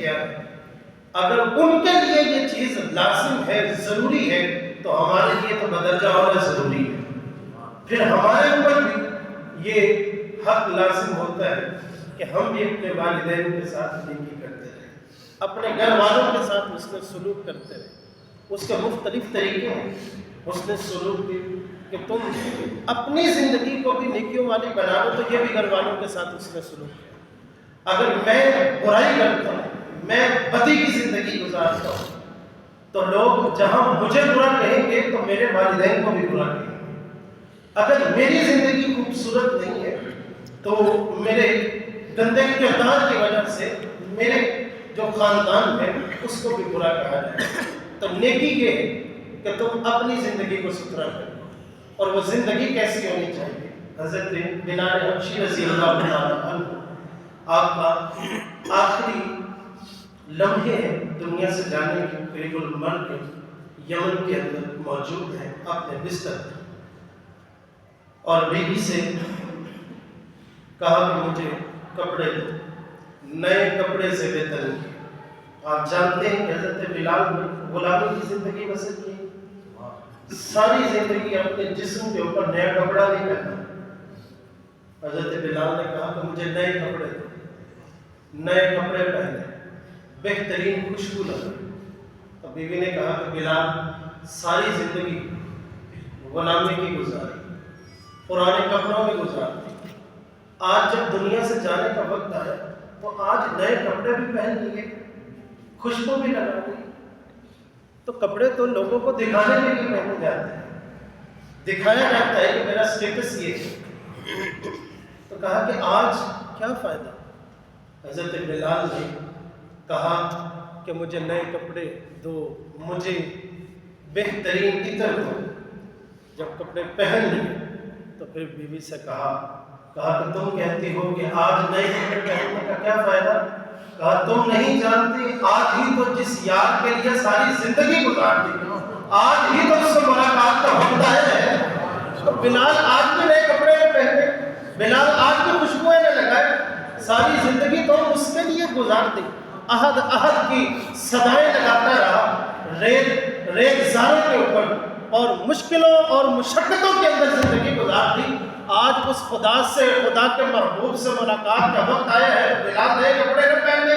کیا ہے؟ اگر ان کے لیے یہ چیز لازم ہے، ضروری ہے، تو ہمارے لیے تو بدرجہ ہونا ضروری ہے۔ پھر ہمارے اوپر بھی یہ حق لازم ہوتا ہے کہ ہم بھی اپنے والدین کے ساتھ نیکی کرتے رہیں، اپنے گھر والوں کے ساتھ حسن سلوک کرتے رہیں۔ اس کے مختلف طریقے ہیں حسن سلوک کے، کہ تم اپنی زندگی کو بھی نیکیوں والی بنا لو، تو یہ بھی گھر والوں کے ساتھ حسن سلوک ہے۔ اگر میں برائی کرتا ہوں، میں بدی کی زندگی گزارتا ہوں، تو لوگ جہاں مجھے برا کہیں گے تو میرے والدین کو بھی برا کہیں گے۔ اگر میری زندگی خوبصورت نہیں ہے تو میرے گندے کردار کی وجہ سے میرے جو خاندان ہے اس کو بھی برا کہا جائے۔ تو نیکی یہ ہے کہ تم اپنی زندگی کو ستھرا کرو، اور وہ زندگی کیسی ہونی چاہیے؟ حضرت بلال حبشی رضی اللہ عنہ، آپ کا آخری لمحے ہیں دنیا سے جانے کے، قریب المرگ یمن کے اندر موجود ہیں اپنے بستر پر، اور بیوی سے کہا کہ مجھے کپڑے دو، نئے کپڑے سے بہتر نہیں۔ آپ جانتے ہیں کہ حضرت بلال غلامی کی زندگی بسر کی، ساری زندگی اپنے جسم کے اوپر نیا کپڑا نہیں پہنا۔ حضرت بلال نے کہا کہ مجھے نئے کپڑے دو، نئے کپڑے پہنے، بہترین خوشبو لگے۔ تو بیوی نے کہا کہ بلال ساری زندگی غلامی کی گزاری، پرانے کپڑوں میں گزارتی، آج جب دنیا سے جانے کا وقت آیا تو آج نئے کپڑے بھی پہن لیے، خوشبو بھی لگا لی۔ تو کپڑے تو لوگوں کو دکھانے کے لیے پہنے جاتے ہیں، دکھایا جاتا ہے کہ میرا اسٹیٹس یہ ہے۔ تو کہا کہ آج کیا فائدہ؟ حضرت بلال نے کہا کہ مجھے نئے کپڑے دو، مجھے بہترین عطر دو۔ جب کپڑے پہن لیے تو پھر بیوی سے کہا کہ تم کہتی ہو کہ آج نئے کپڑے پہننے کا کیا فائدہ؟ کہا تم نہیں جانتی، آج ہی تو جس یار کے لیے ساری زندگی گزارتی، آج ہی تو اس سے ملاقات کا وقت آیا ہے۔ تو بلال آج بھی نئے کپڑے میں پہنے، بلال آج بھی خوشبوئیں نہ لگائے، ساری زندگی تو اس کے لیے گزار دی، عہد کی صدائیں لگاتا رہا، ریگزاروں کے اوپر اور مشکلوں اور مشقتوں کے اندر زندگی گزار دی۔ آج اس خدا سے، خدا کے محبوب سے ملاقات کا وقت آیا ہے، بلال نئے کپڑے نہ پہنے۔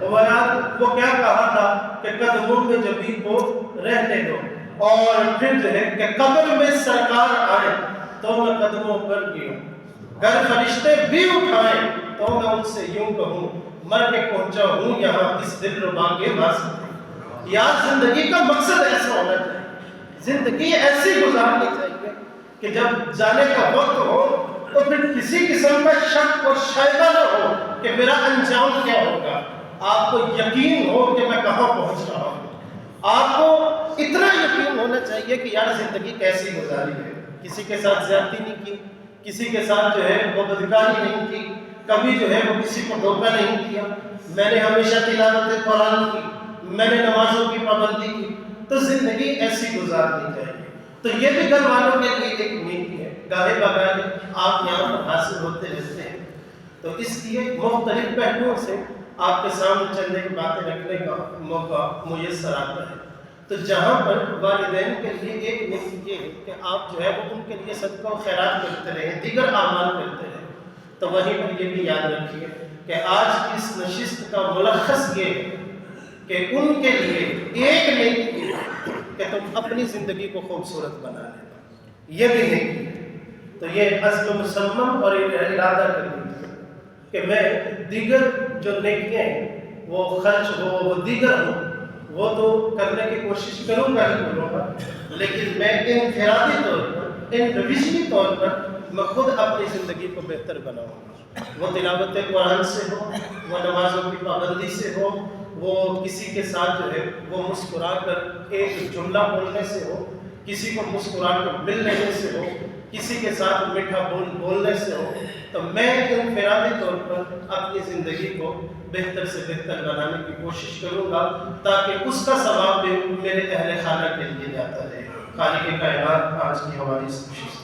وہ کیا کہا تھا کہ قدموں میں جبھی کو رہنے دو، اور پھر جو ہے کہ قبر میں سرکار آئے تو میں قدموں پر گروں، گر فرشتے بھی اٹھائیں تو میں ان سے یوں کہوں، مر کے پہنچا ہوں یہاں اس دل ربا کے واسطے۔ یار زندگی کا مقصد ایسا ہونا چاہیے، زندگی ایسی گزارنی چاہیے کہ جب جانے کا وقت ہو تو پھر کسی قسم کا شک اور شائبہ نہ ہو کہ میرا انجام کیا ہوگا۔ آپ کو یقین ہو کہ میں کہاں پہنچ رہا ہوں، آپ کو اتنا یقین ہونا چاہیے کہ یار زندگی کیسی گزاری ہے، کسی کے ساتھ زیادتی نہیں کی، کسی کے ساتھ جو ہے وہ بدکاری نہیں کی، کبھی جو ہے وہ کسی کو دھوکہ نہیں کیا، میں نے ہمیشہ تلاوت قرآن کی، میں نے نمازوں کی پابندی کی۔ تو زندگی ایسی گزارنی چاہیے۔ تو یہ بھی گھر والوں کے لیے ایک نیکی ہے، گاہے بگاہے آپ یہاں پر حاصل ہوتے رہتے ہیں۔ تو اس لیے مختلف پہلوؤں سے آپ کے سامنے چند ایک باتیں رکھنے کا موقع میسر آتا ہے۔ تو جہاں پر والدین کے لیے ایک نیکی یہ ہے کہ آپ جو ہے وہ ان کے لیے صدقہ و خیرات کرتے رہیں، دیگر اعمال کرتے رہیں، تو وہیں پر یہ بھی یاد رکھیے کہ آج کی اس نشست کا ملخص یہ ہے کہ ان کے لیے ایک نیکی ہے کہ تم اپنی زندگی کو خوبصورت بنا لیں، یہ بھی نیکی ہے۔ تو یہ عزم مصمم اور ارادہ کرنی کہ میں دیگر جو نیکیاں ہیں وہ خرچ ہو، وہ دیگر ہو، وہ تو کرنے کی کوشش کروں گا ہی کروں گا، لیکن میں انفرادی طور پر، انڈیویجولی طور پر میں خود اپنی زندگی کو بہتر بناؤں گا۔ وہ تلاوت قرآن سے ہو، وہ نمازوں کی پابندی سے ہو، وہ کسی کے ساتھ جو ہے وہ مسکرا کر ایک جملہ بولنے سے ہو، کسی کو مسکرا کر مل لینے سے ہو، کسی کے ساتھ میٹھا بولنے سے ہو۔ تو میں انفرادی طور پر اپنی زندگی کو بہتر سے بہتر بنانے کی کوشش کروں گا تاکہ اس کا ثواب بھی میرے اہل خانہ کے لیے جاتا رہے۔ خالق کائنات آج کی ہماری اس کوشش